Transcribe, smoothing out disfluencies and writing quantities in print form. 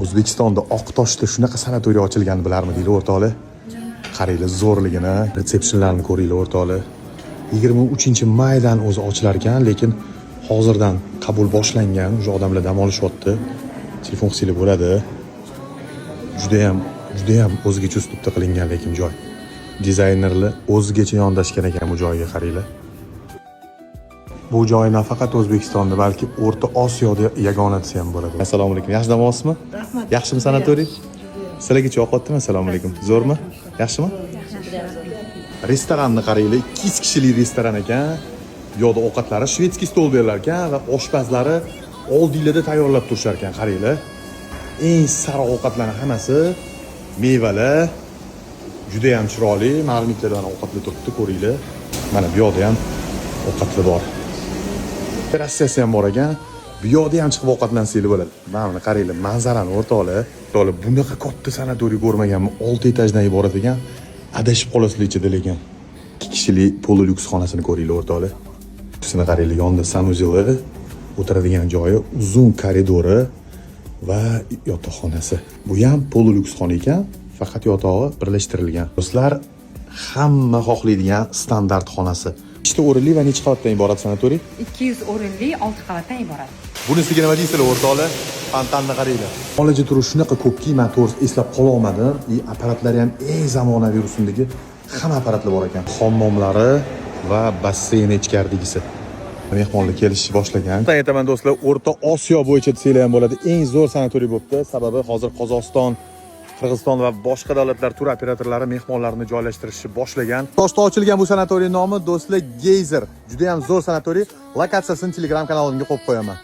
O'zbekistonda Oqtoshda shunaqa sanatoriy ochilganini bilarmidinglar o'rtoqlar? Qaranglar zo'rligini, resepsiyonlarni ko'ringlar o'rtoqlar. 23-maydan o'zi ochilar ekan, lekin hozirdan qabul boshlangan, o'sha odamlar dam olishyapti. Telefon qilsanglar bo'ladi. Juda ham o'zgacha uslubda qilingan lekin joy. Dizaynerlar o'zgacha yondashgan ekan bu joyga qaranglar. Bu joy nafaqat O'zbekistonda, balki O'rta Osiyoda yagona desa ham bo'ladi. Assalomu alaykum. Yaxshi dam olasizmi? Rahmat. Yaxshimi sanatoriy? Sizlarga yoqyaptimi? Assalomu alaykum. Zo'rmi? Yaxshimi? Restoranni qaranglar, 200 kishilik restoran ekan. Bu yoqda ovqatlari shvedskiy stol berilar ekan va oshpazlari oldinglarda tayyorlab turishar ekan, qaranglar. Eng sara ovqatlarning hammasi mevalar, juda ham chiroyli, marmitlardan ovqatlar turibdi, ko'ringlar. Mana bu yoqda ham ovqatlar bor. Terrasasi ham bor ekan. Bu yoqda ham chiqib ovqatlansanglar bo'ladi. Mana qaranglar, manzarani o'rtoqlar. To'g'ri, bunaqa katta sanatoriy ko'rmaganman. 6 etajdan iborat ekan. Adashib qolasizlar ichida lekin. 2 kishilik polulyuks xonasini ko'ringlar o'rtoqlar. Shuni qaranglar, yonida sanuzel, o'tiradigan joyi, uzun koridori va yotoqxonasi. Bu ham polulyuks xona ekan, faqat yotog'i birlashtirilgan. Do'stlar, hamma xohlaydigan standart xonasi. 2 o'rinli va necha qavatdan iborat sanatoriy? 200 o'rinli 6 qavatdan iborat. Bunisiga nima deysizlar o'rtoqlar? Fontanni qaranglar. Olaja turish shunaqa ko'pki, men to'g'risi eslab qola olmadim. Apparatlari ham eng zamonaviy rusumdagi hamma apparatlar bor ekan. Hammomlari va basseyn ichkaridagisi. Mehmonlar kelishni boshlagan. Aytaman do'stlar, O'rta Osiyo bo'yicha desanglar ham bo'ladi, eng zo'r sanatoriy bo'libdi. Sababi hozir Qozog'iston, Qirg'iziston va boshqa davlatlar tur operatorlari mehmonlarini joylashtirishni boshlagan. Toshda ochilgan bu sanatoriy nomi do'stlar Geyzer. Juda ham zo'r sanatoriy. Lokatsiyasini Telegram kanalimga qo'yib qo'yaman.